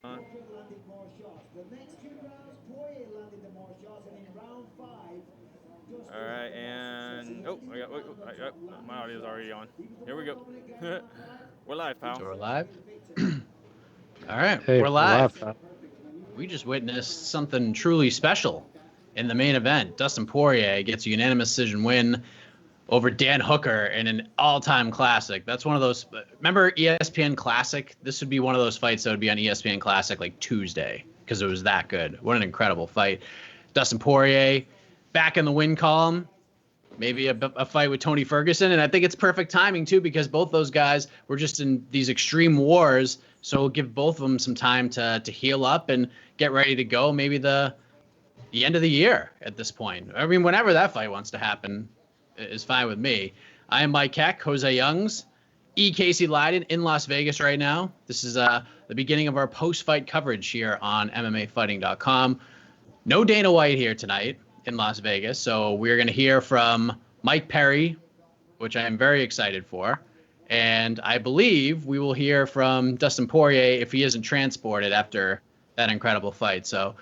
All right, and my audio's already on. Here we go. We're live, pal. So we're live. All right, Hey, we're we're live, live. pal. We just witnessed something truly special in the main event. Dustin Poirier gets a unanimous decision win over Dan Hooker in an all-time classic. That's one of those. Remember ESPN Classic? This would be one of those fights that would be on ESPN Classic like Tuesday because it was that good. What an incredible fight! Dustin Poirier back in the win column. Maybe a fight with Tony Ferguson. And I think it's perfect timing, too, because both those guys were just in these extreme wars. So it'll give both of them some time to heal up and get ready to go. Maybe the end of the year at this point. I mean, whenever that fight wants to happen is fine with me. I am Mike Keck, José Youngs, Casey Leydon in Las Vegas right now. This is the beginning of our post-fight coverage here on MMAfighting.com. No Dana White here tonight in Las Vegas, so we're going to hear from Mike Perry, which I am very excited for, and I believe we will hear from Dustin Poirier if he isn't transported after that incredible fight. So,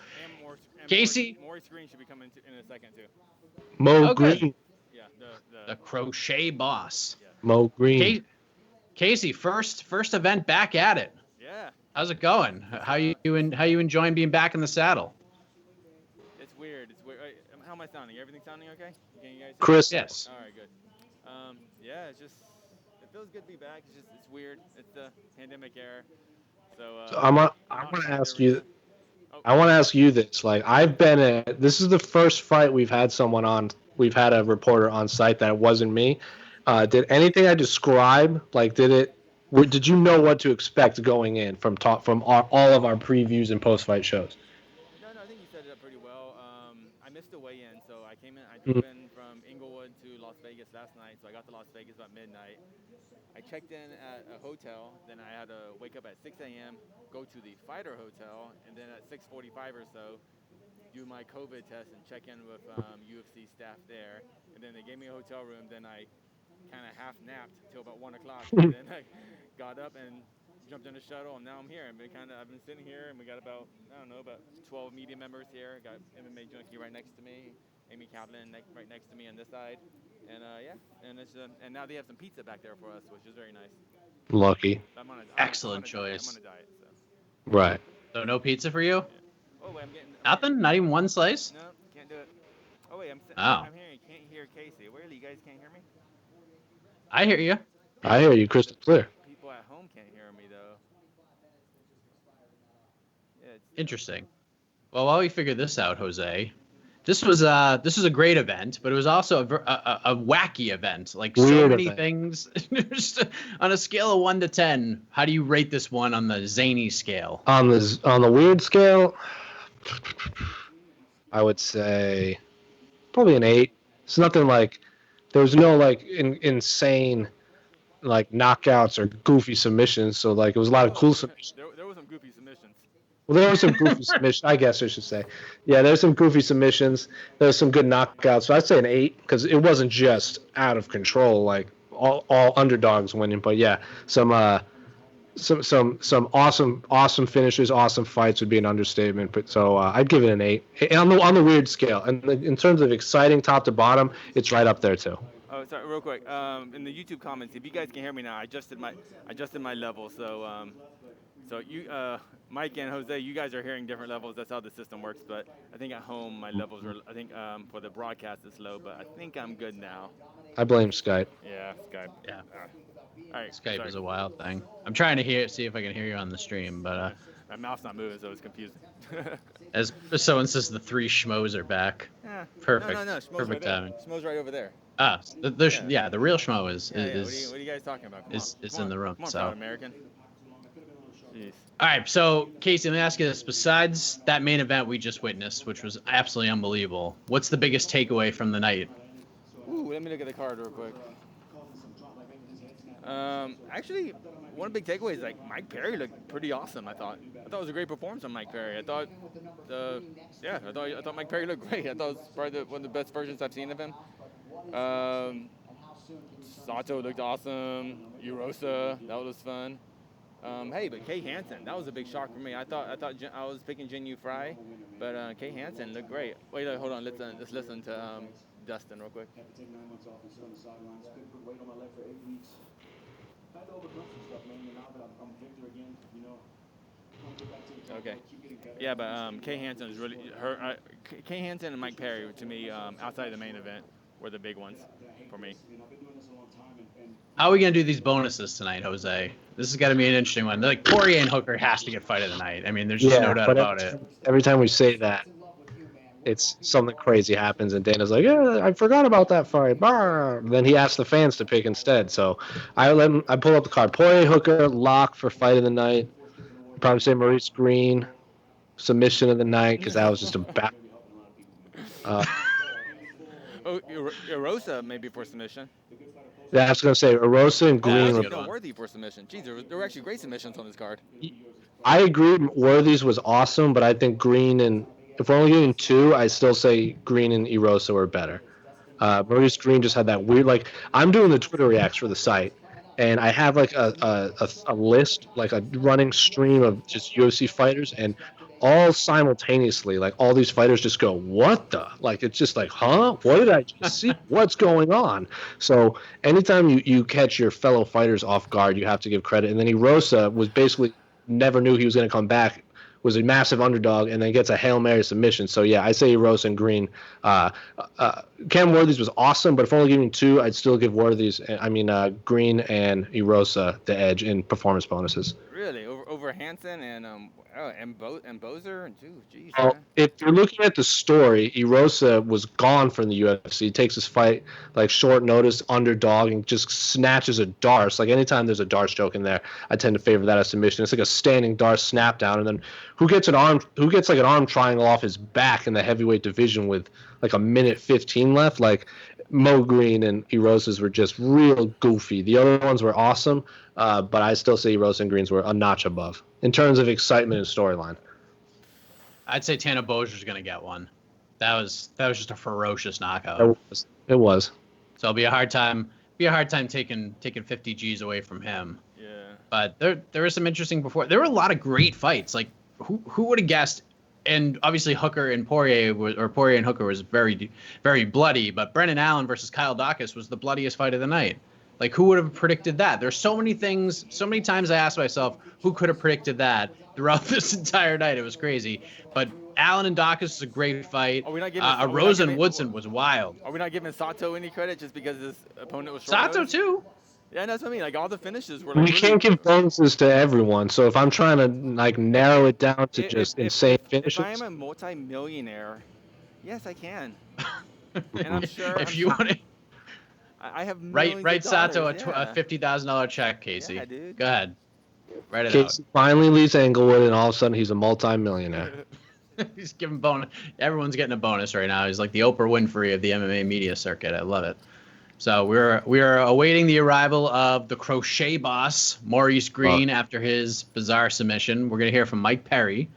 Casey, More screen should be coming in a second too. Mo oh good, Green. Yeah, the crochet boss. yeah. Mo Green. Casey, first event back at it. Yeah. How's it going? How you enjoying being back in the saddle? It's weird. It's weird. How am I sounding? Everything sounding okay? Can you guys hear me? Crystal. Yes. All right, good. Yeah, it's just it feels good to be back. It's weird. It's the pandemic era. So So I not want to not the ask you. arena. Oh, I want to ask you this. Like, I've been at. This is the first fight we've had someone on. We've had a reporter on site that wasn't me. Did anything I describe? Like, did it? Did you know what to expect going in from all of our previews and post fight shows? no, I think you set it up pretty well. I missed the weigh-in, so I came in. I Mhm. drove in from Inglewood to Las Vegas last night, so I got to Las Vegas about midnight. I checked in at a hotel, then I had to wake up at 6 a.m., go to the fighter hotel, and then at 6:45 or so, do my COVID test and check in with UFC staff there. And then they gave me a hotel room. Then I kind of half napped till about 1 o'clock, and then I got up and jumped in the shuttle, and now I'm here. I've been sitting here, and we got about I don't know about 12 media members here. Got MMA Junkie right next to me, Amy Kaplan right next to me on this side, and and now they have some pizza back there for us, which is very nice. Lucky. I'm on Excellent a diet. I'm on choice. a diet, so Right. So no pizza for you? yeah. Oh wait, I'm getting Nothing? Not even one slice? no, can't do it. Oh wait, Oh, I'm hearing can't hear Casey. Really, you guys can't hear me? I hear you. I hear you crystal clear. People at home can't hear me though. Yeah, it's Interesting. Well, while we figure this out, Jose, this was a great event, but it was also a wacky event. Like so Weird many event. things. Just on a scale of 1 to 10, how do you rate this one on the zany scale? On the weird scale, I would say probably an 8. It's nothing like there was no like insane like knockouts or goofy submissions. So like it was a lot of oh cool submissions. there were some goofy submissions. Well, there were some goofy submissions. I guess I should say. Yeah, there's some goofy submissions. There's some good knockouts. So I'd say an 8 because it wasn't just out of control like all underdogs winning. But yeah, some awesome finishes, awesome fights would be an understatement. But so I'd give it an 8 on the weird scale. And in terms of exciting top to bottom, it's right up there too. Oh, sorry, real quick. In the YouTube comments, if you guys can hear me now, I adjusted my level. So you, Mike and Jose, you guys are hearing different levels. That's how the system works. But I think at home my levels are. I think for the broadcast it's low, but I think I'm good now. I blame Skype. Yeah, Skype. Yeah, All right, Skype sorry. is a wild thing. I'm trying to see if I can hear you on the stream, but My mouth's not moving, so it's confusing. as someone says, the three schmoes are back. Yeah. Perfect, No. Schmo's right perfect there. timing. Schmo's right over there. Ah, the real schmo is Yeah. is What are you guys talking about? Come is on. is Come in on. the room. Come on, So, proud American. Jeez. all right. So, Casey, let me ask you this: besides that main event we just witnessed, which was absolutely unbelievable, what's the biggest takeaway from the night? Ooh, let me look at the card real quick. Actually, one big takeaway is like Mike Perry looked pretty awesome. I thought it was a great performance on Mike Perry. I thought Mike Perry looked great. I thought it was probably one of the best versions I've seen of him. Um, Sato looked awesome. Urosa, that was fun. Hey, but Kay Hansen, that was a big shock for me. I thought I was picking Jin Yu Fry, but Kay Hansen looked great. Wait, hold on. Let's listen to Dustin real quick. Had to take 9 months off and sit on the sidelines. Couldn't put weight on my leg for 8 weeks. Had to overcome some stuff, man. And now that I'm Victor again, you know, I'm get back to the top, Okay. keep getting better. Yeah, but Kay Hansen is really Kay Hansen and Mike Perry to me outside of the main event were the big ones for me. I've been doing this a long time, and How are we gonna do these bonuses tonight, Jose? This has got to be an interesting one. Like Poirier and Hooker has to get fight of the night. I mean, there's just no doubt but about it. every time we say that, it's something crazy happens, and Dana's like, "Yeah, I forgot about that fight." Brr. Then he asks the fans to pick instead. So I pull up the card. Poirier Hooker lock for fight of the night. I'd probably say Maurice Green submission of the night because that was just a bat. Erosa maybe for submission. Yeah, I was gonna say Erosa and Green. that's a good No, one. Worthy for submission. Jeez, there were actually great submissions on this card. I agree. Worthy's was awesome, but I think Green and if we're only getting 2, I still say Green and Erosa were better. Maurice Green just had that weird, like, I'm doing the Twitter reacts for the site, and I have like a list, like a running stream of just UFC fighters, and all simultaneously, like all these fighters just go, "What the?" Like it's just like, "Huh? What did I just see? What's going on?" So anytime you catch your fellow fighters off guard, you have to give credit. And then Erosa was basically never knew he was going to come back. Was a massive underdog and then gets a Hail Mary submission. So, yeah, I say Erosa and Green. Cam Worthy's was awesome, but if only giving 2, I'd still give Green and Erosa the edge in performance bonuses. Really, over Hansen and Bozer and geez. Well, Man. if you're looking at the story, Erosa was gone from the UFC. He takes his fight like short notice, underdog, and just snatches a darce. Like anytime there's a darce joke in there, I tend to favor that as submission. It's like a standing darce snap down, and then who gets like an arm triangle off his back in the heavyweight division with like a minute 15 left? Like Mo Green and Erosa's were just real goofy. The other ones were awesome, but I still say Erosa and Green's were a notch above in terms of excitement and storyline. I'd say Tana Bozier's gonna get one. That was just a ferocious knockout. It was. So it'll be a hard time. Taking 50 G's away from him. Yeah. But there was some interesting before. There were a lot of great fights. Like who would have guessed? And obviously Poirier and Hooker was very, very bloody. But Brendan Allen versus Kyle Dawkins was the bloodiest fight of the night. Like who would have predicted that? There's so many things. So many times I asked myself, who could have predicted that throughout this entire night? It was crazy. But Allen and Dawkins is a great fight. Are we not giving Rose and Woodson was wild. Are we not giving Sato any credit just because his opponent was short? Sato too. Yeah, that's what I mean. Like all the finishes were. We Like, can't give bonuses to everyone, so if I'm trying to like narrow it down to just insane finishes, If I am a multi-millionaire, yes, I can. And I'm sure. If you want to. I have Write Sato a yeah. $50,000 check, Casey. Yeah, dude. Go ahead. Write it Casey finally leaves Englewood, and all of a sudden he's a multi-millionaire. out. He's giving bonus. Everyone's getting a bonus right now. He's like the Oprah Winfrey of the MMA media circuit. I love it. So we're awaiting the arrival of the crochet boss, Maurice Green, after his bizarre submission. We're going to hear from Mike Perry,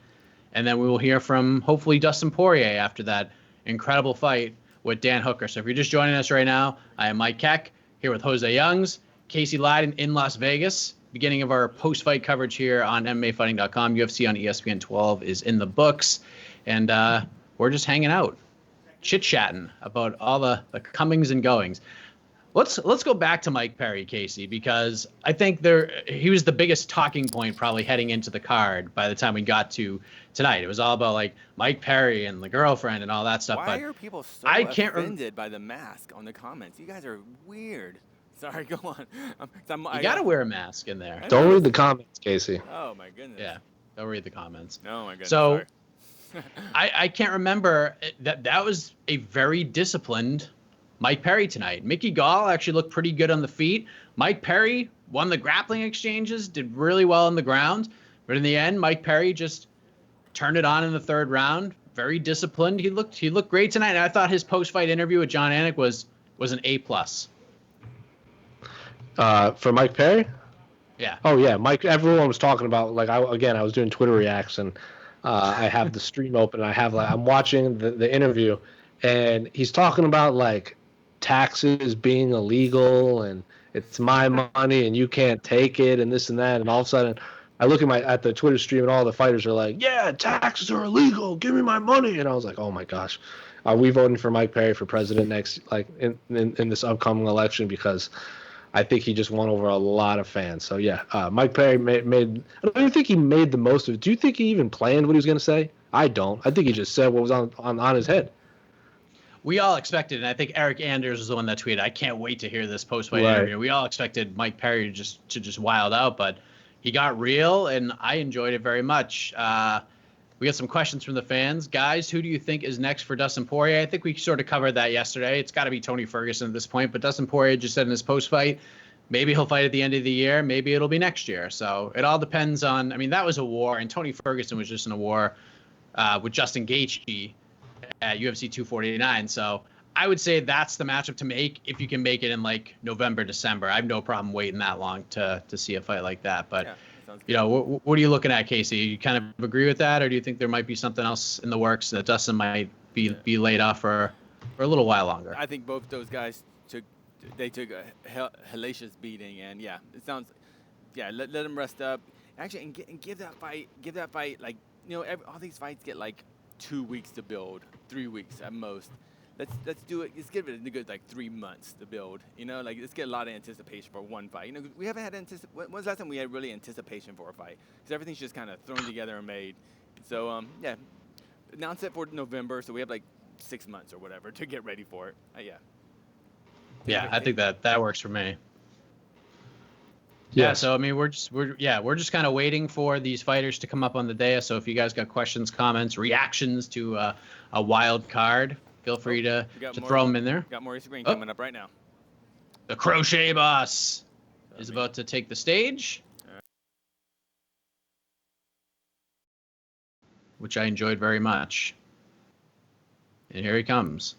and then we will hear from hopefully Dustin Poirier after that incredible fight with Dan Hooker. So if you're just joining us right now, I am Mike Keck here with José Youngs, Casey Leydon in Las Vegas. Beginning of our post-fight coverage here on MMAfighting.com. UFC on ESPN 12 is in the books, and we're just hanging out, chit-chatting about all the comings and goings. Let's go back to Mike Perry, Casey, because I think he was the biggest talking point probably heading into the card by the time we got to tonight. It was all about like Mike Perry and the girlfriend and all that stuff. Why but are people so offended by the mask on the comments? You guys are weird. Sorry, go on. You got to wear a mask in there. Don't read the comments, Casey. Oh, my goodness. Yeah, don't read the comments. Oh, my goodness. So sorry. I can't remember. That was a very disciplined Mike Perry tonight. Mickey Gall actually looked pretty good on the feet. Mike Perry won the grappling exchanges, did really well on the ground. But in the end, Mike Perry just turned it on in the third round. Very disciplined. He looked great tonight. And I thought his post-fight interview with John Anik was an A+. For Mike Perry? Yeah. Oh, yeah. Mike, everyone was talking about, like, I was doing Twitter reacts, and I have the stream open. And I'm watching the interview, and he's talking about, like, taxes being illegal and it's my money and you can't take it and this and that. And all of a sudden, I look at the Twitter stream and all the fighters are like, yeah, taxes are illegal. Give me my money. And I was like, oh my gosh, are we voting for Mike Perry for president next, like in this upcoming election? Because I think he just won over a lot of fans. So yeah, Mike Perry made. I don't even think he made the most of it. Do you think he even planned what he was going to say? I don't. I think he just said what was on his head. We all expected, and I think Eric Anders was the one that tweeted, I can't wait to hear this post-fight interview. We all expected Mike Perry to just wild out, but he got real, and I enjoyed it very much. We got some questions from the fans. Guys, who do you think is next for Dustin Poirier? I think we sort of covered that yesterday. It's got to be Tony Ferguson at this point, but Dustin Poirier just said in his post-fight, maybe he'll fight at the end of the year. Maybe it'll be next year. So it all depends on, I mean, that was a war, and Tony Ferguson was just in a war with Justin Gaethje at UFC 249. So I would say that's the matchup to make if you can make it in like November, December. I have no problem waiting that long to see a fight like that. But, you know, what are you looking at, Casey? You kind of agree with that, or do you think there might be something else in the works that Dustin might be laid off for a little while longer? I think both those guys took a hellacious beating, and yeah, it sounds, let them rest up. Actually, and give that fight like, you know, all these fights get like 2 weeks to build, 3 weeks at most. Let's do it. Let's give it a good like 3 months to build. You know, like let's get a lot of anticipation for one fight. You know, we haven't had when was the last time we had really anticipation for a fight? Because everything's just kind of thrown together and made. So announce it for November, so we have like 6 months or whatever to get ready for it. Yeah, I think that works for me. Yeah, so I mean, we're just kind of waiting for these fighters to come up on the day. So if you guys got questions, comments, reactions to a wild card, feel free to throw them in there. Got Maurice Green coming up right now. The Crochet Boss is about to take the stage, which I enjoyed very much. And here he comes.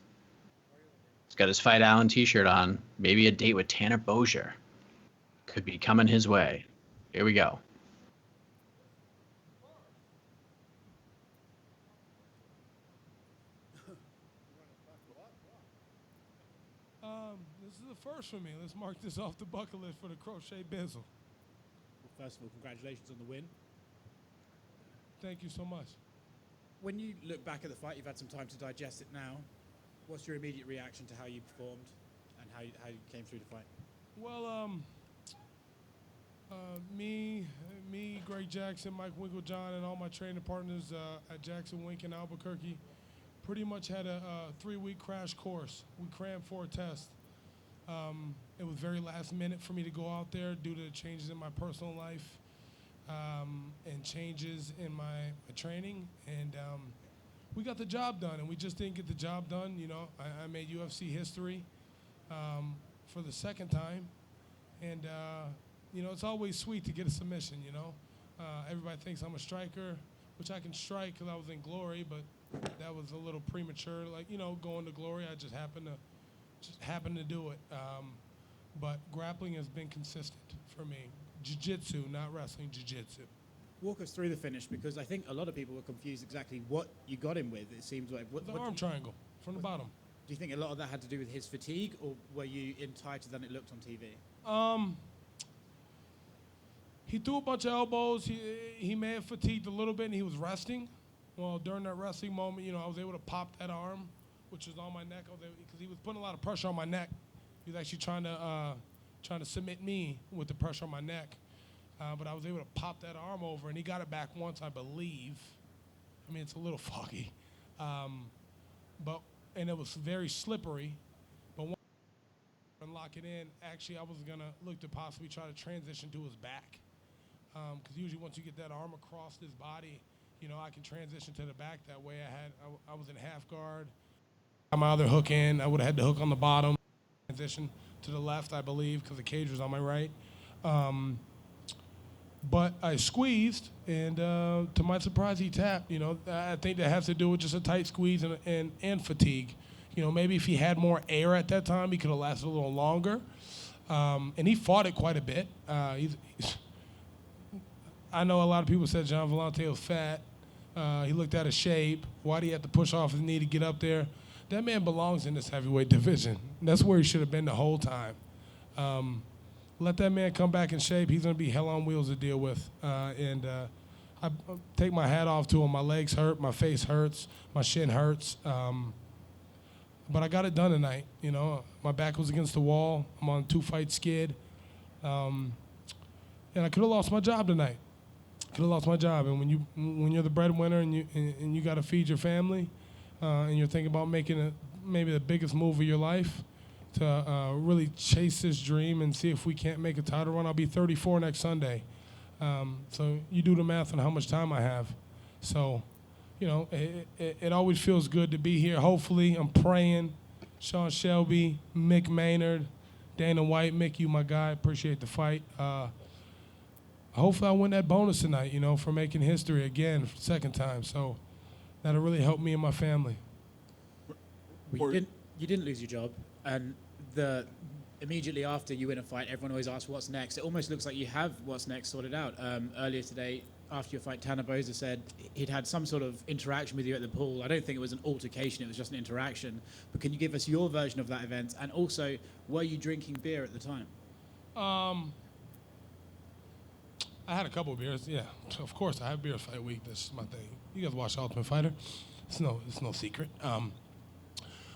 He's got his Fight Allen t-shirt on. Maybe a date with Tanner Bozier could be coming his way. Here we go. This is the first for me. Let's mark this off the bucket list for the Crochet Bizzle. Well, first of all, congratulations on the win. Thank you so much. When you look back at the fight, you've had some time to digest it now. What's your immediate reaction to how you performed and how you came through the fight? Well, me, Greg Jackson, Mike Winklejohn, and all my training partners at Jackson Wink in Albuquerque pretty much had a 3-week crash course. We crammed for a test. It was very last minute for me to go out there due to changes in my personal life and changes in my training. And we got the job done, and we just didn't get the job done. You know, I made UFC history for the second time. And you know, it's always sweet to get a submission, you know. Everybody thinks I'm a striker, which I can strike because I was in Glory, but that was a little premature. Like, you know, going to Glory, I just happened to do it. But grappling has been consistent for me. Jiu-jitsu, not wrestling, jiu-jitsu. Walk us through the finish, because I think a lot of people were confused exactly what you got him with. It seems like the arm triangle from the bottom. Do you think a lot of that had to do with his fatigue, or were you in tighter than it looked on TV? He threw a bunch of elbows. He may have fatigued a little bit, and he was resting. Well, during that wrestling moment, you know, I was able to pop that arm, which was on my neck, because he was putting a lot of pressure on my neck. He was actually trying to submit me with the pressure on my neck. But I was able to pop that arm over, and he got it back once, I believe. I mean, it's a little foggy. And it was very slippery. But once I lock it in, actually, I was going to look to possibly try to transition to his back. Because usually once you get that arm across his body, you know, I can transition to the back that way. I was in half guard. Got my other hook in. I would have had the hook on the bottom. Transition to the left, I believe, because the cage was on my right. But I squeezed, and to my surprise, he tapped. You know, I think that has to do with just a tight squeeze and fatigue. You know, maybe if he had more air at that time, he could have lasted a little longer. And he fought it quite a bit. I know a lot of people said John Vellante was fat. He looked out of shape. Why did he have to push off his knee to get up there? That man belongs in this heavyweight division. That's where he should have been the whole time. let that man come back in shape. He's going to be hell on wheels to deal with. I take my hat off to him. My legs hurt. My face hurts. My shin hurts. But I got it done tonight. You know, my back was against the wall. I'm on a 2-fight skid. And I could have lost my job tonight. Could have lost my job. And when you're the breadwinner and you got to feed your family, and you're thinking about making maybe the biggest move of your life to really chase this dream and see if we can't make a title run. I'll be 34 next Sunday. So you do the math on how much time I have. So, you know, it always feels good to be here. Hopefully, I'm praying. Sean Shelby, Mick Maynard, Dana White. Mick, you my guy. Appreciate the fight. Hopefully I win that bonus tonight, you know, for making history again, second time. So that'll really help me and my family. You didn't lose your job, and immediately after you win a fight, everyone always asks what's next. It almost looks like you have what's next sorted out. Earlier today, after your fight, Tanner Boser said he'd had some sort of interaction with you at the pool. I don't think it was an altercation, it was just an interaction. But can you give us your version of that event? And also, were you drinking beer at the time? I had a couple of beers, yeah. Of course, I have beers fight week. That's my thing. You guys watch Ultimate Fighter. It's no secret.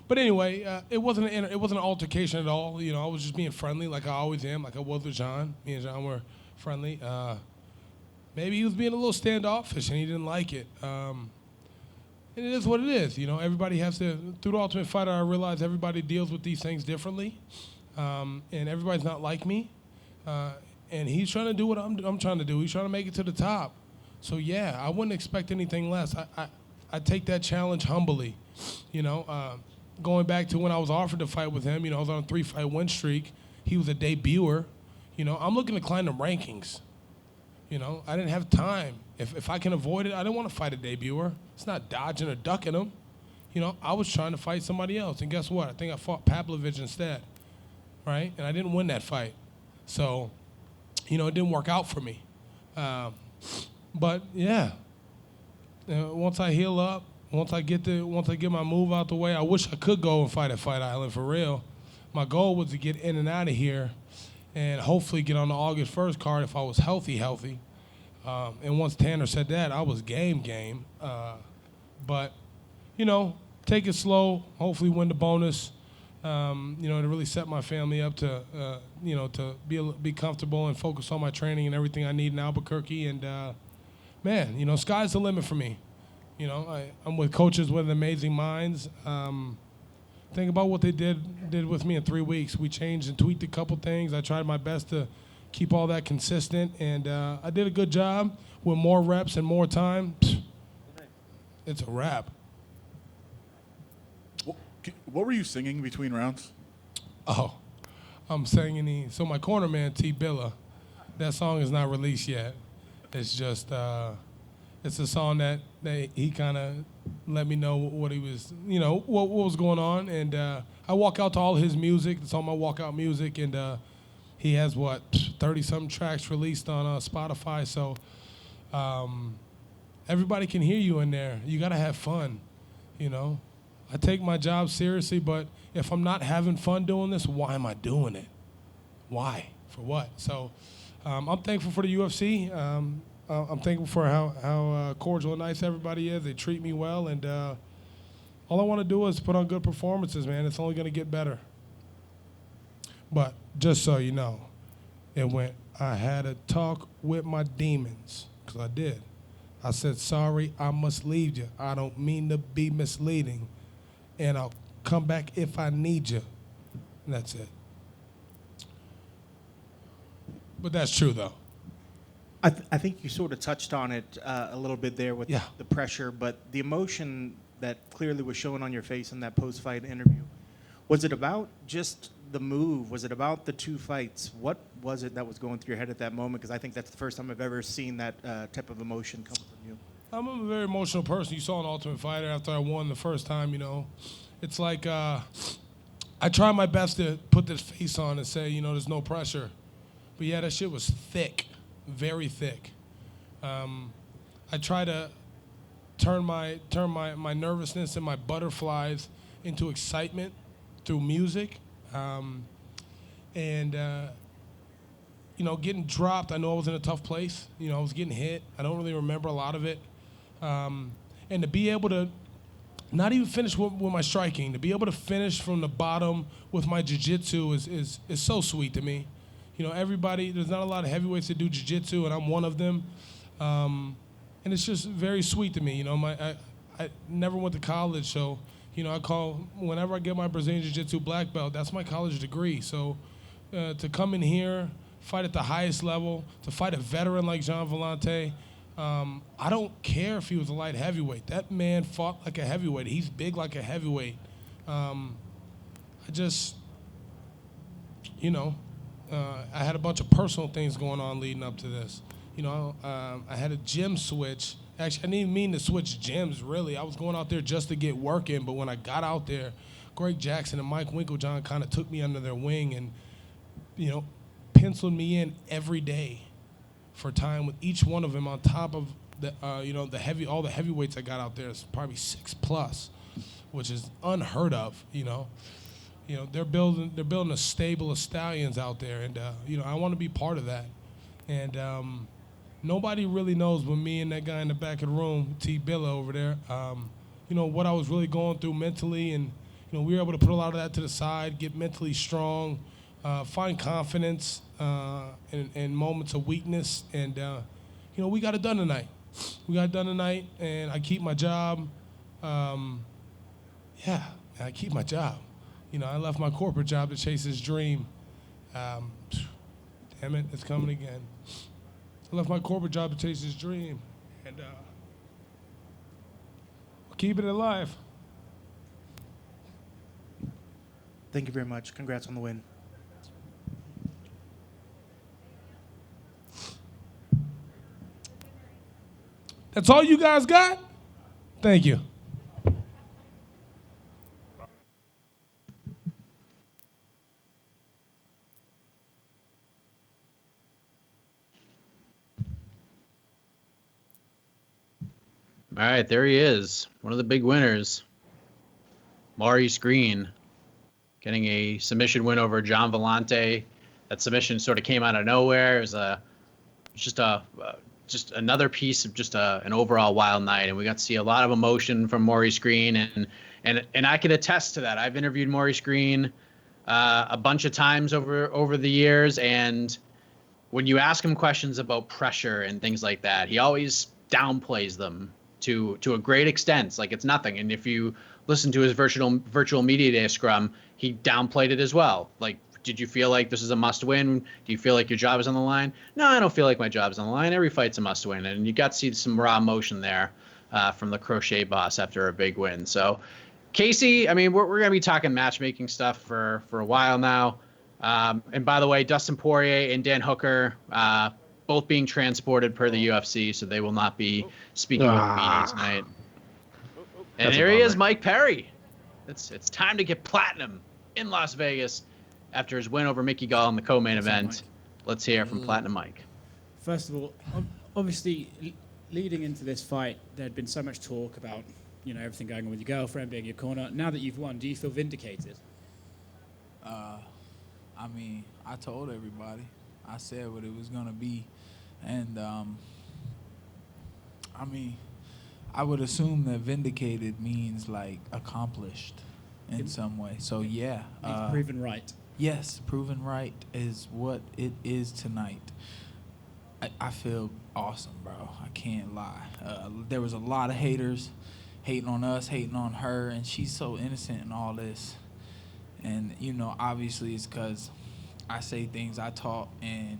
But anyway, it wasn't an altercation at all. You know, I was just being friendly, like I always am, like I was with John. Me and John were friendly. Maybe he was being a little standoffish and he didn't like it. And it is what it is. You know, everybody has to. Through the Ultimate Fighter, I realize everybody deals with these things differently, and everybody's not like me. And he's trying to do what I'm trying to do. He's trying to make it to the top. So yeah, I wouldn't expect anything less. I take that challenge humbly. You know, going back to when I was offered to fight with him, you know, I was on a 3-fight win streak. He was a debuter. You know, I'm looking to climb the rankings. You know, I didn't have time. If I can avoid it, I didn't want to fight a debuter. It's not dodging or ducking him. You know, I was trying to fight somebody else. And guess what? I think I fought Pavlovich instead, right? And I didn't win that fight. So, you know, it didn't work out for me. But yeah, once I heal up, once I get my move out the way, I wish I could go and fight at Fight Island for real. My goal was to get in and out of here, and hopefully get on the August 1st card if I was healthy. And once Tanner said that, I was game. But you know, take it slow. Hopefully, win the bonus. You know, to really set my family up to, you know, to be comfortable and focus on my training and everything I need in Albuquerque. And, man, you know, sky's the limit for me. You know, I'm with coaches with amazing minds. Think about what they did with me in 3 weeks. We changed and tweaked a couple things. I tried my best to keep all that consistent, and I did a good job with more reps and more time. It's a wrap. What were you singing between rounds? Oh, I'm singing so my corner man, T. Billa, that song is not released yet. It's just, it's a song that he kind of let me know what he was, you know, what was going on. And I walk out to all his music. It's all my walkout music. And he has, 30-something tracks released on Spotify. So everybody can hear you in there. You got to have fun, you know. I take my job seriously, but if I'm not having fun doing this, why am I doing it? Why? For what? So I'm thankful for the UFC. I'm thankful for how cordial and nice everybody is. They treat me well, and all I want to do is put on good performances, man. It's only going to get better. But just so you know, I had a talk with my demons, because I did. I said, sorry, I must leave you. I don't mean to be misleading. And I'll come back if I need you. And that's it. But that's true, though. I think you sort of touched on it a little bit there with the pressure, but the emotion that clearly was shown on your face in that post-fight interview, was it about just the move? Was it about the 2 fights? What was it that was going through your head at that moment? Because I think that's the first time I've ever seen that type of emotion come from you. I'm a very emotional person. You saw an Ultimate Fighter after I won the first time, you know. It's like I try my best to put this face on and say, you know, there's no pressure. But yeah, that shit was thick, very thick. I try to turn my nervousness and my butterflies into excitement through music. And getting dropped, I know I was in a tough place. I was getting hit. I don't really remember a lot of it. And to be able to not even finish with my striking, to be able to finish from the bottom with my jiu-jitsu is so sweet to me. There's not a lot of heavyweights that do jiu-jitsu, and I'm one of them. And it's just very sweet to me. I never went to college, so, whenever I get my Brazilian Jiu-Jitsu black belt, that's my college degree. So to come in here, fight at the highest level, to fight a veteran like Jean Vellante, I don't care if he was a light heavyweight. That man fought like a heavyweight. He's big like a heavyweight. I had a bunch of personal things going on leading up to this. I had a gym switch. Actually, I didn't even mean to switch gyms, really. I was going out there just to get work in, but when I got out there, Greg Jackson and Mike Winkeljohn kind of took me under their wing and, penciled me in every day for time with each one of them on top of all the heavyweights I got out there. It's probably 6+, which is unheard of, they're building a stable of stallions out there, and I want to be part of that. And nobody really knows but me and that guy in the back of the room, T. Billa over there, what I was really going through mentally, and we were able to put a lot of that to the side, get mentally strong, find confidence in moments of weakness, and we got it done tonight. And I keep my job. I keep my job. I left my corporate job to chase this dream. Damn it, it's coming again. I left my corporate job to chase this dream, and keep it alive. Thank you very much. Congrats on the win. That's all you guys got? Thank you. All right, there he is. One of the big winners. Maurice Green getting a submission win over John Vellante. That submission sort of came out of nowhere. It was just another piece of an overall wild night, and we got to see a lot of emotion from Maurice Green, and I can attest to that. I've interviewed Maurice Green a bunch of times over the years, and when you ask him questions about pressure and things like that, he always downplays them to a great extent. It's like it's nothing. And if you listen to his virtual media day scrum, he downplayed it as well. Like, did you feel like this is a must win? Do you feel like your job is on the line? No, I don't feel like my job is on the line. Every fight's a must win. And you got to see some raw emotion there from the Crochet boss after a big win. So, Casey, I mean, we're going to be talking matchmaking stuff for a while now. And by the way, Dustin Poirier and Dan Hooker, both being transported per the UFC, so they will not be speaking with me tonight. And here he is, Mike Perry. It's time to get platinum in Las Vegas after his win over Mickey Gall in the co-main event. Let's hear from Platinum Mike. First of all, obviously, leading into this fight, there had been so much talk about everything going on with your girlfriend being your corner. Now that you've won, do you feel vindicated? I mean, I told everybody. I said what it was going to be. And, I mean, I would assume that vindicated means, like, accomplished in some way. So, yeah. Proven right. Yes, proven right is what it is tonight. I feel awesome, bro. I can't lie. There was a lot of haters hating on us, hating on her, and she's so innocent in all this. And, obviously it's because I say things I talk and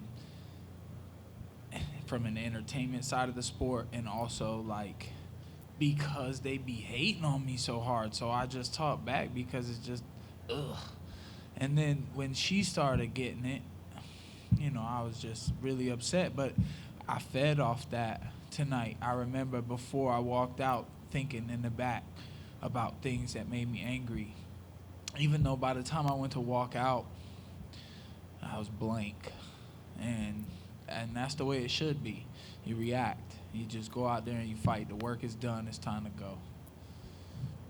from an entertainment side of the sport, and also, like, because they be hating on me so hard. So I just talk back because it's just, ugh. And then when she started getting it, I was just really upset. But I fed off that tonight. I remember before I walked out thinking in the back about things that made me angry. Even though by the time I went to walk out, I was blank. And that's the way it should be. You react. You just go out there and you fight. The work is done. It's time to go.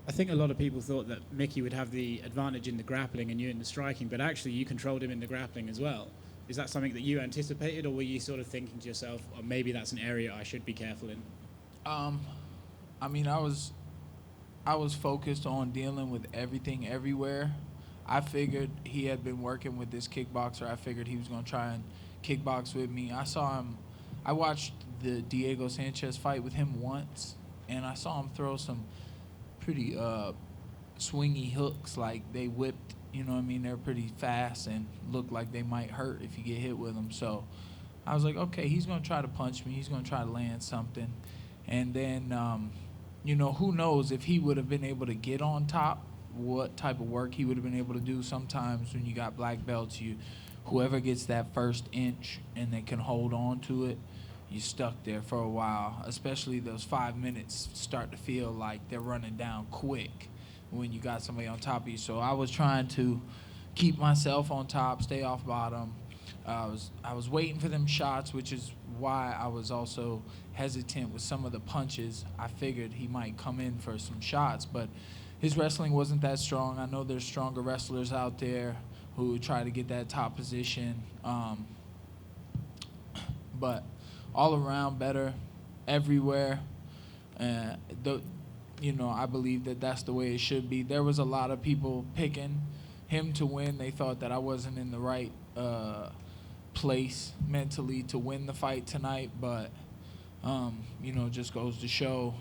I think a lot of people thought that Mickey would have the advantage in the grappling and you in the striking, but actually you controlled him in the grappling as well. Is that something that you anticipated, or were you sort of thinking to yourself, oh, maybe that's an area I should be careful in? I mean, I was focused on dealing with everything everywhere. I figured he had been working with this kickboxer. I figured he was going to try and kickbox with me. I watched the Diego Sanchez fight with him once, and I saw him throw some pretty swingy hooks. Like, they whipped, you know what I mean? They're pretty fast and looked like they might hurt if you get hit with them. So I was like, okay, he's going to try to punch me. He's going to try to land something. And then, who knows if he would have been able to get on top, what type of work he would have been able to do. Sometimes when you got black belts, whoever gets that first inch and they can hold on to it, you're stuck there for a while. Especially those 5 minutes start to feel like they're running down quick when you got somebody on top of you. So I was trying to keep myself on top, stay off bottom. I was waiting for them shots, which is why I was also hesitant with some of the punches. I figured he might come in for some shots, but his wrestling wasn't that strong. I know there's stronger wrestlers out there who try to get that top position, but all around better everywhere. I believe that that's the way it should be. There was a lot of people picking him to win. They thought that I wasn't in the right place mentally to win the fight tonight, but just goes to show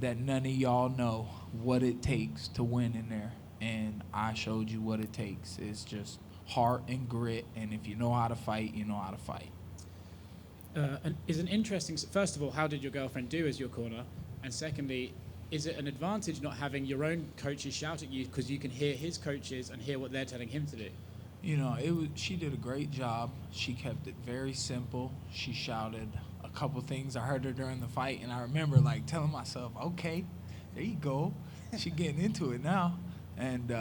that none of y'all know what it takes to win in there, and I showed you what it takes. It's just heart and grit, and if you know how to fight, you know how to fight. And is an interesting, first of all, how did your girlfriend do as your corner? And secondly, is it an advantage not having your own coaches shout at you because you can hear his coaches and hear what they're telling him to do? She did a great job. She kept it very simple. She shouted a couple things. I heard her during the fight, and I remember telling myself, okay, there you go. She getting into it now. And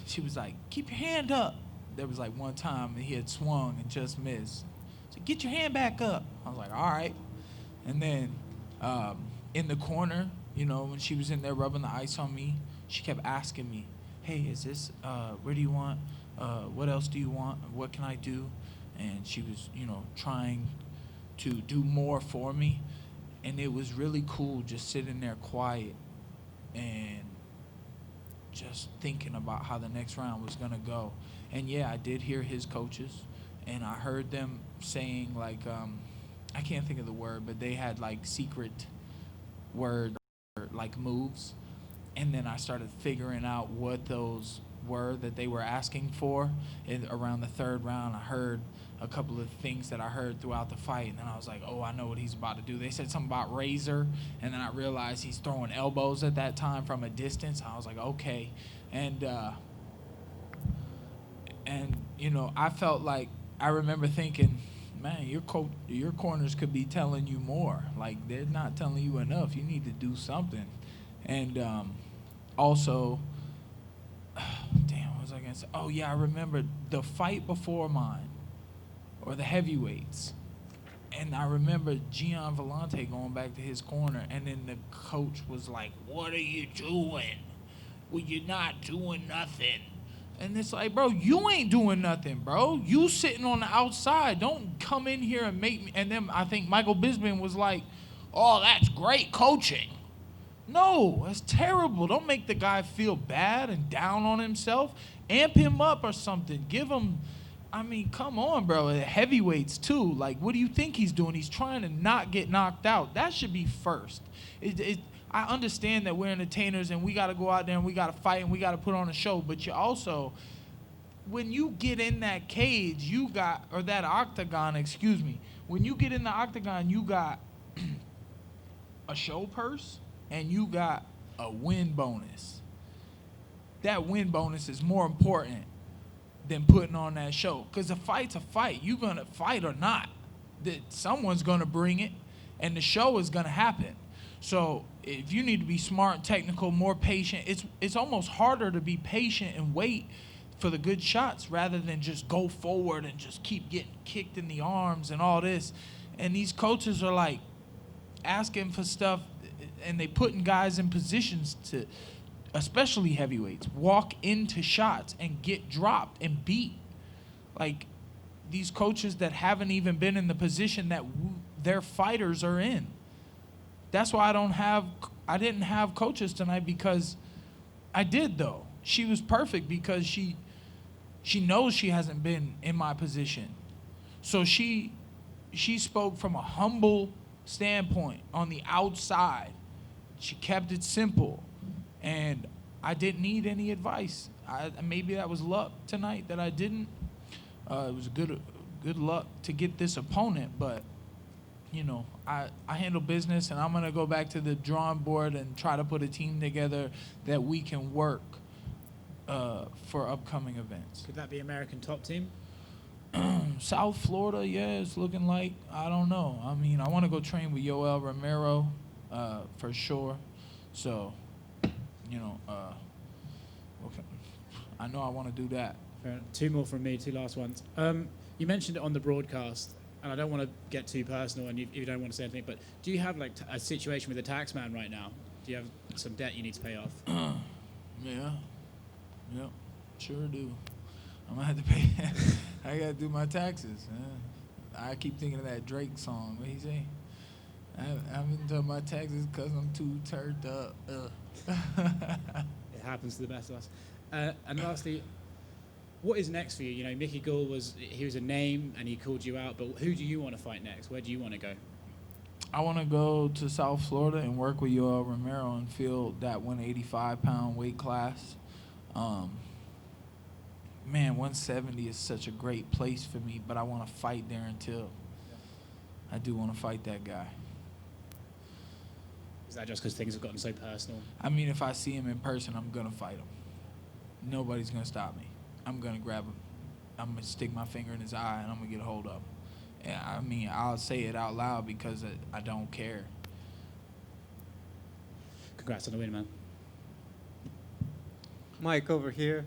she was like, keep your hand up. There was one time he had swung and just missed. So get your hand back up. I was like, all right. And then in the corner, when she was in there rubbing the ice on me, she kept asking me, hey, is this, where do you want? What else do you want? What can I do? And she was, trying to do more for me. And it was really cool just sitting there quiet and just thinking about how the next round was going to go. And yeah, I did hear his coaches, and I heard them saying I can't think of the word, but they had secret word moves. And then I started figuring out what those were that they were asking for. Around the third round, I heard a couple of things that I heard throughout the fight, and then I was like, oh, I know what he's about to do. They said something about razor, and then I realized he's throwing elbows at that time from a distance. I was like, okay. And I felt like, I remember thinking, man, your corners could be telling you more. They're not telling you enough. You need to do something. And also, damn, what was I going to say? Oh, yeah, I remember the fight before mine, or the heavyweights. And I remember Gian Vellante going back to his corner, and then the coach was like, what are you doing? Well, you're not doing nothing. And it's like, bro, you ain't doing nothing, bro. You sitting on the outside. Don't come in here and make me. And then I think Michael Bisping was like, oh, that's great coaching. No, that's terrible. Don't make the guy feel bad and down on himself. Amp him up or something. Give him, come on, bro. Heavyweights, too. What do you think he's doing? He's trying to not get knocked out. That should be first. I understand that we're entertainers and we got to go out there and we got to fight and we got to put on a show. But you also, when you get in that cage, or that octagon, when you get in the octagon, you got a show purse and you got a win bonus. That win bonus is more important than putting on that show. Because a fight's a fight. You're going to fight or not. Someone's going to bring it, and the show is going to happen. So if you need to be smart, technical, more patient, it's almost harder to be patient and wait for the good shots rather than just go forward and just keep getting kicked in the arms and all this. And these coaches are asking for stuff, and they putting guys in positions to, especially heavyweights, walk into shots and get dropped and beat. these coaches that haven't even been in the position that their fighters are in. That's why I didn't have coaches tonight, because I did though. She was perfect because she knows she hasn't been in my position. So she spoke from a humble standpoint on the outside. She kept it simple, and I didn't need any advice. Maybe that was luck tonight that I didn't. It was good luck to get this opponent, but you know, I handle business, and I'm gonna go back to the drawing board and try to put a team together that we can work for upcoming events. Could that be American top team? South Florida, yeah, it's looking like. I don't know. I mean, I want to go train with Yoel Romero for sure. So, you know, okay. I know I want to do that. Fair enough. Two more from me, two last ones. You mentioned it on the broadcast, and I don't want to get too personal, and if you don't want to say anything, but do you have like a situation with a tax man right now? Do you have some debt you need to pay off? Yeah. Yep. Sure do. I'm gonna have to pay. I gotta do my taxes. I keep thinking of that Drake song. What he say? I haven't done my taxes because I'm too turned up. It happens to the best of us. And lastly, what is next for you? You know, Mickey Gall was a name and he called you out, but who do you want to fight next? Where do you want to go? I want to go to South Florida and work with Yoel Romero and fill that 185-pound weight class. Man, 170 is such a great place for me, but I want to fight there until I do want to fight that guy. Is that just because things have gotten so personal? I mean, if I see him in person, I'm going to fight him. Nobody's going to stop me. I'm going to grab him. I'm going to stick my finger in his eye, and I'm going to get a hold of him. And I mean, I'll say it out loud because I don't care. Congrats on the win, man. Mike over here.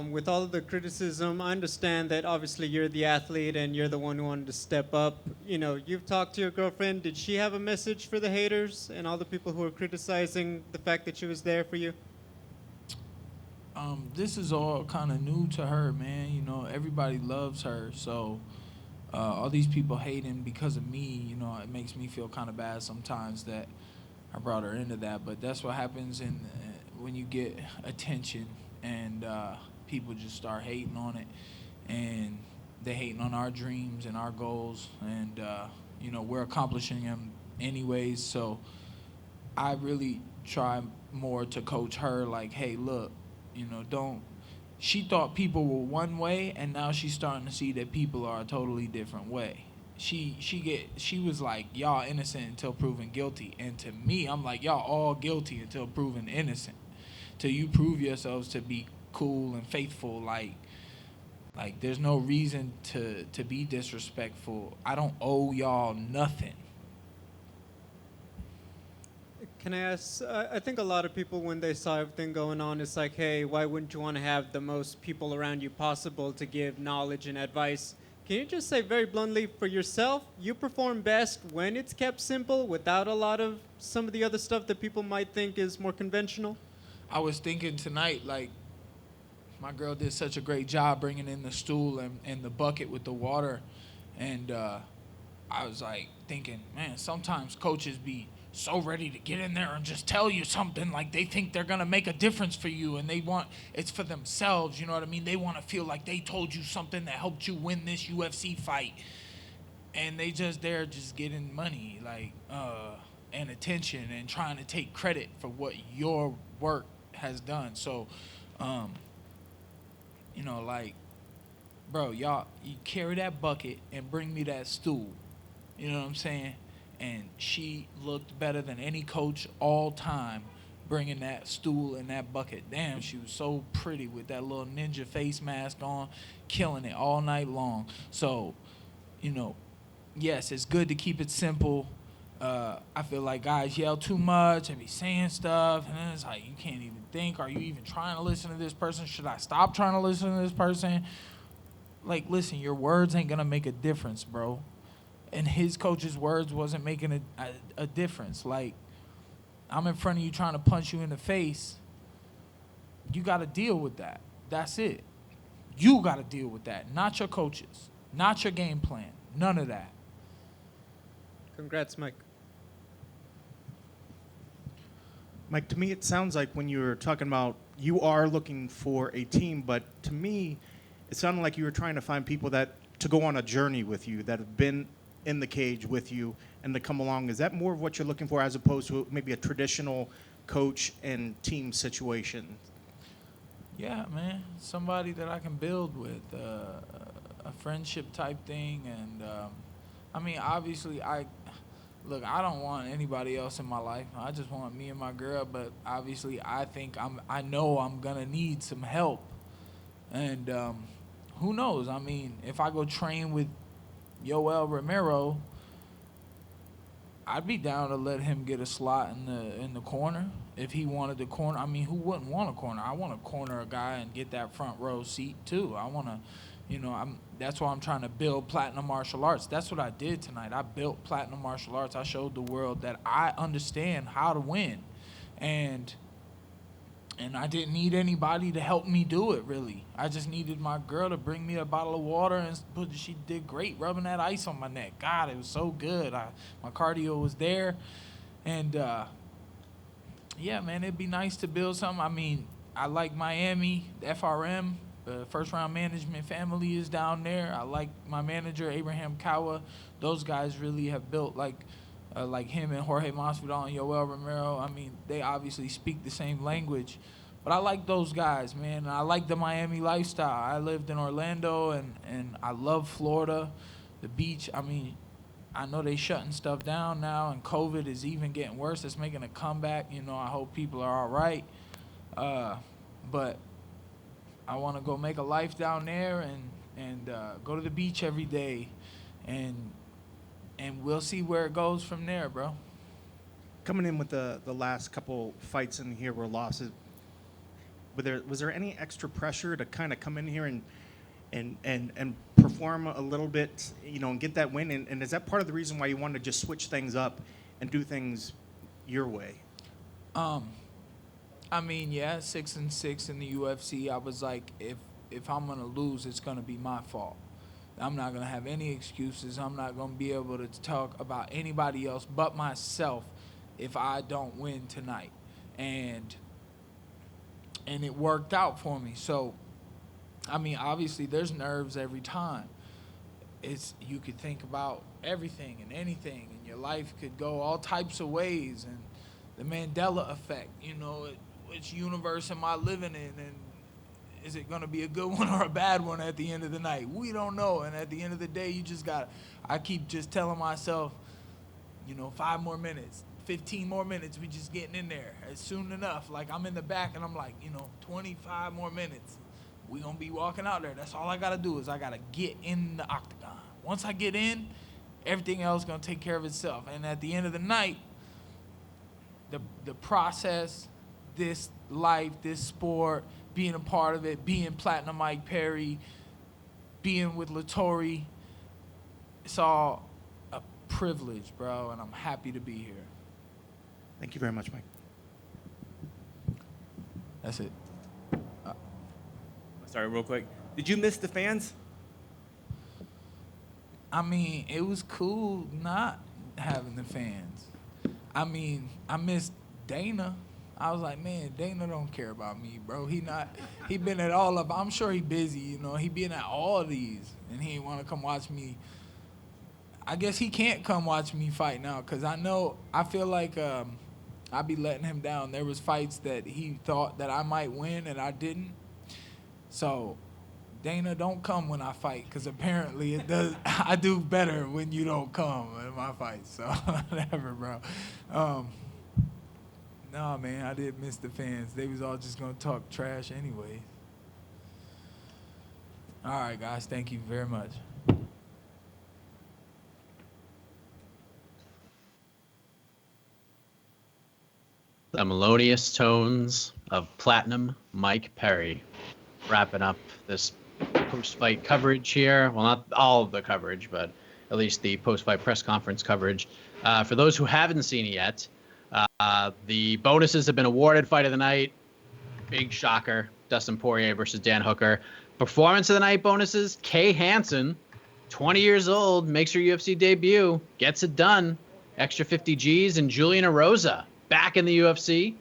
With all of the criticism, I understand that obviously you're the athlete and you're the one who wanted to step up. You know, you've talked to your girlfriend. Did she have a message for the haters and all the people who are criticizing the fact that she was there for you? This is all kind of new to her, man. You know, everybody loves her, so all these people hating because of me, you know, it makes me feel kind of bad sometimes that I brought her into that. But that's what happens when you get attention and people just start hating on it, and they hating on our dreams and our goals, and you know, we're accomplishing them anyways. So I really try more to coach her, like, hey, look, you know, she thought people were one way, and now she's starting to see that people are a totally different way. She was like, y'all innocent until proven guilty, and to me, I'm like, y'all all guilty until proven innocent. Till you prove yourselves to be cool and faithful, like there's no reason to be disrespectful. I don't owe y'all nothing. Can I ask, I think a lot of people, when they saw everything going on, it's like, hey, why wouldn't you want to have the most people around you possible to give knowledge and advice? Can you just say very bluntly, for yourself, you perform best when it's kept simple without a lot of some of the other stuff that people might think is more conventional? I was thinking tonight, like, my girl did such a great job bringing in the stool and the bucket with the water. And I was like thinking, man, sometimes coaches be so ready to get in there and just tell you something, like they think they're going to make a difference for you, and it's for themselves, you know what I mean? They want to feel like they told you something that helped you win this UFC fight. And they're just getting money, like, and attention, and trying to take credit for what your work has done. So, you know, like, bro, y'all, you carry that bucket and bring me that stool. You know what I'm saying? And she looked better than any coach all time bringing that stool and that bucket. Damn, she was so pretty with that little ninja face mask on, killing it all night long. So, you know, yes, it's good to keep it simple. I feel like guys yell too much and be saying stuff, and then it's like, you can't even think. Are you even trying to listen to this person? Should I stop trying to listen to this person? Like, listen, your words ain't going to make a difference, bro. And his coach's words wasn't making a difference. Like, I'm in front of you trying to punch you in the face. You got to deal with that. That's it. You got to deal with that, not your coaches. Not your game plan. None of that. Congrats, Mike. Mike, to me, it sounds like when you were talking about you are looking for a team, but to me, it sounded like you were trying to find people to go on a journey with you, that have been in the cage with you and to come along. Is that more of what you're looking for as opposed to maybe a traditional coach and team situation? Yeah, man. Somebody that I can build with, a friendship type thing. And, I mean, obviously, I don't want anybody else in my life. I just want me and my girl. But obviously, I know I'm going to need some help. And who knows? I mean, if I go train with Yoel Romero, I'd be down to let him get a slot in the corner if he wanted the corner. I mean, who wouldn't want a corner? I want to corner a guy and get that front row seat too. I want to, that's why I'm trying to build Platinum Martial Arts. That's what I did tonight. I built Platinum Martial Arts. I showed the world that I understand how to win, and I didn't need anybody to help me do it, really. I just needed my girl to bring me a bottle of water, and she did great rubbing that ice on my neck. God, it was so good. My cardio was there. And, yeah, man, it'd be nice to build something. I mean, I like Miami, the FRM, the First Round Management family is down there. I like my manager, Abraham Kawa. Those guys really have built, like him and Jorge Masvidal and Yoel Romero. I mean, they obviously speak the same language. But I like those guys, man. And I like the Miami lifestyle. I lived in Orlando, and I love Florida, the beach. I mean, I know they shutting stuff down now, and COVID is even getting worse. It's making a comeback. I hope people are all right. But I want to go make a life down there and go to the beach every day, and we'll see where it goes from there, bro. Coming in with the last couple fights in here were losses. Was there any extra pressure to kind of come in here and perform a little bit, and get that win? And is that part of the reason why you wanted to just switch things up and do things your way? I mean, yeah, 6-6 in the UFC. I was like, if I'm gonna lose, it's gonna be my fault. I'm not gonna have any excuses. I'm not gonna be able to talk about anybody else but myself if I don't win tonight. And it worked out for me. So, I mean, obviously there's nerves every time. You could think about everything and anything, and your life could go all types of ways. And the Mandela effect, which universe am I living in, and is it going to be a good one or a bad one at the end of the night? We don't know. And at the end of the day, I keep just telling myself, 5 more minutes, 15 more minutes, we just getting in there. It's soon enough. Like, I'm in the back, and I'm like, 25 more minutes. We going to be walking out there. That's all I got to do is I got to get in the octagon. Once I get in, everything else is going to take care of itself. And at the end of the night, the process, this life, this sport, being a part of it, being Platinum Mike Perry, being with Lattori, it's all a privilege, bro, and I'm happy to be here. Thank you very much, Mike. That's it. Sorry, real quick. Did you miss the fans? I mean, it was cool not having the fans. I mean, I missed Dana. I was like, man, Dana don't care about me, bro. He been at all of, I'm sure he busy, he been at all of these, and he ain't want to come watch me. I guess he can't come watch me fight now, because I feel like I be letting him down. There was fights that he thought that I might win, and I didn't. So, Dana, don't come when I fight, because apparently I do better when you don't come in my fights. So, whatever, bro. Nah, man, I did miss the fans. They was all just going to talk trash anyway. All right, guys, thank you very much. The melodious tones of Platinum Mike Perry wrapping up this post-fight coverage here. Well, not all of the coverage, but at least the post-fight press conference coverage. For those who haven't seen it yet, the bonuses have been awarded. Fight of the night, big shocker, Dustin Poirier versus Dan Hooker. Performance of the night bonuses, Kay Hansen 20 years old, makes her UFC debut, gets it done. Extra 50 Gs, and Juliana Rosa back in the UFC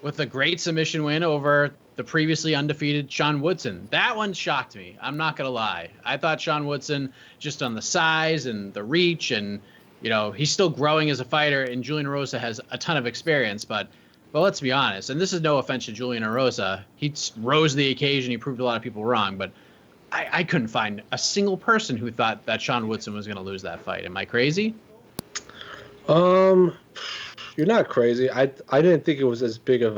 with a great submission win over the previously undefeated Sean Woodson. That one shocked me. I'm not going to lie. I thought Sean Woodson, just on the size and the reach, and, you know, he's still growing as a fighter, and Juliana Rosa has a ton of experience. But let's be honest, and this is no offense to Juliana Rosa. He rose to the occasion. He proved a lot of people wrong. But I couldn't find a single person who thought that Sean Woodson was going to lose that fight. Am I crazy? You're not crazy. I didn't think it was as big of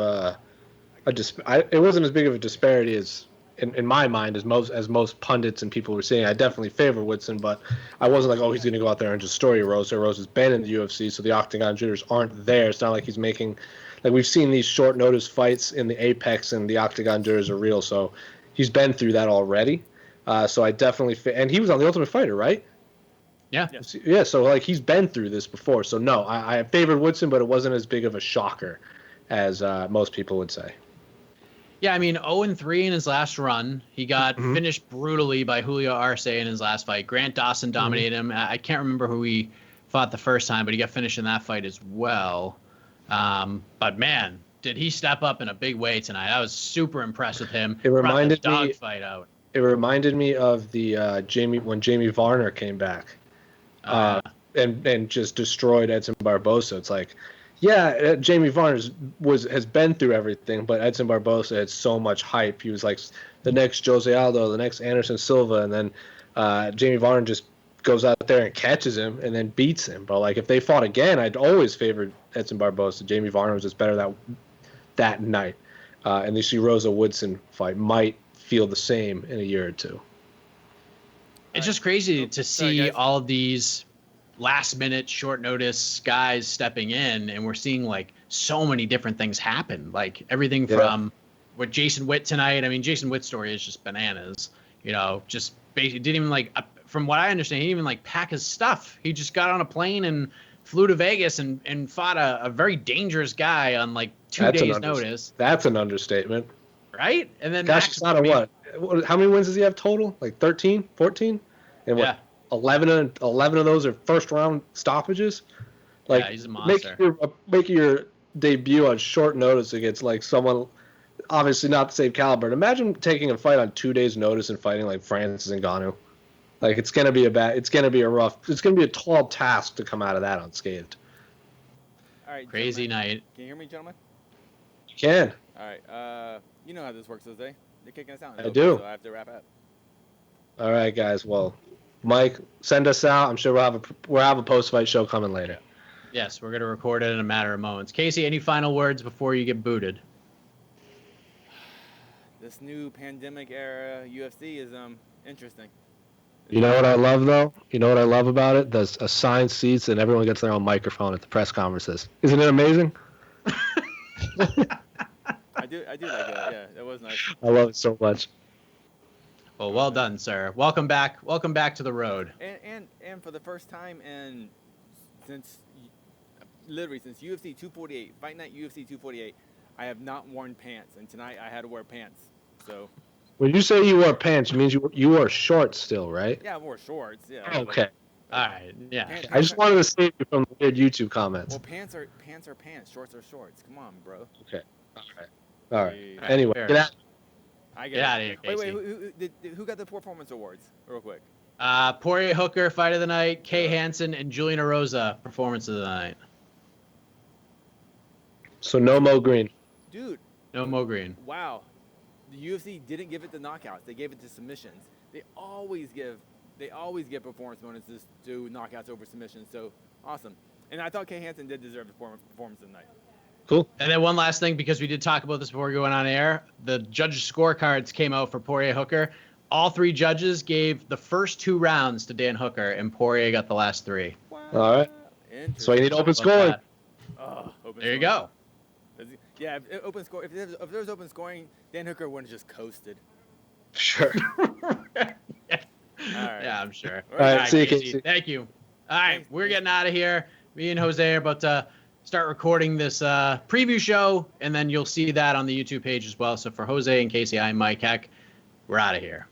it wasn't as big of a disparity as in my mind as most pundits and people were saying. I definitely favor Woodson, but I wasn't like, oh, he's going to go out there and just story Rosa. Rosa's been in the UFC, so the octagon jitters aren't there. It's not like he's making, like, we've seen these short notice fights in the Apex and the octagon jitters are real. So he's been through that already. So I definitely and he was on The Ultimate Fighter, right? Yeah. Yeah, so like he's been through this before. So no, I favored Woodson, but it wasn't as big of a shocker as most people would say. Yeah, I mean, 0-3 in his last run. He got finished brutally by Julio Arce in his last fight. Grant Dawson dominated him. I can't remember who he fought the first time, but he got finished in that fight as well. But man, did he step up in a big way tonight. I was super impressed with him. It reminded Brought the me dog fight out. It reminded me of the Jamie Varner came back. And just destroyed Edson Barbosa. It's like, yeah, Jamie Varner has been through everything, but Edson Barbosa had so much hype. He was like the next Jose Aldo, the next Anderson Silva, and then Jamie Varner just goes out there and catches him and then beats him. But like if they fought again, I'd always favored Edson Barbosa. Jamie Varner was just better that night. And the Rosa Woodson fight might feel the same in a year or two. It's just crazy to see all of these last minute short notice guys stepping in, and we're seeing like so many different things happen. Like everything from with Jason Witt tonight. I mean, Jason Witt's story is just bananas. You know, just basically didn't even like, from what I understand, he didn't even like pack his stuff. He just got on a plane and flew to Vegas and fought a very dangerous guy on like 2 days notice. That's an understatement. Right? And then Gosh, it's not what? How many wins does he have total? Like 13, 14? And what? 11 of those are first round stoppages. Like, he's a monster. Making your debut on short notice against like someone obviously not the same caliber. And imagine taking a fight on 2 days notice and fighting like Francis Ngannou. Like it's gonna be a tall task to come out of that unscathed. All right, crazy night. Can you hear me, gentlemen? You can. All right. You know how this works, Jose. You're kicking us out. I do. So I have to wrap up. All right, guys. Well, Mike, send us out. I'm sure we'll have a post-fight show coming later. Yes, we're gonna record it in a matter of moments. Casey, any final words before you get booted? This new pandemic era UFC is interesting. You know what I love though? You know what I love about it? There's assigned seats and everyone gets their own microphone at the press conferences. Isn't it amazing? I do like that. Yeah, that was nice. I love it so much. Well done, sir. Welcome back to the road. And for the first time since UFC 248, Fight Night UFC 248, I have not worn pants, and tonight I had to wear pants. So. When you say you wore pants, it means you wore shorts still, right? Yeah, I wore shorts. Yeah. Okay. All right. Yeah. I just wanted to save you from the weird YouTube comments. Well, pants are pants. Shorts are shorts. Come on, bro. Okay. All right. Anyway, get out. Get out of here, Casey. Wait. Who got the performance awards? Real quick. Poirier Hooker fight of the night. Kay Hansen and Juliana Rosa performance of the night. So no Mo Green. Dude. No Mo Green. Wow. The UFC didn't give it to knockouts. They gave it to submissions. They always give performance bonuses to knockouts over submissions. So awesome. And I thought Kay Hansen did deserve the performance of the night. Cool. And then one last thing, because we did talk about this before we went on air, the judges' scorecards came out for Poirier Hooker. All three judges gave the first 2 rounds to Dan Hooker, and Poirier got the last 3. Wow. All right. So you need open scoring. There you go. Yeah, if there was open scoring, Dan Hooker wouldn't have just coasted. Sure. All right. Yeah, I'm sure. All right, see you, Casey. Thank you. All right, we're getting out of here. Me and Jose are about to start recording this preview show, and then you'll see that on the YouTube page as well. So for Jose and Casey, I'm Mike Heck. We're out of here.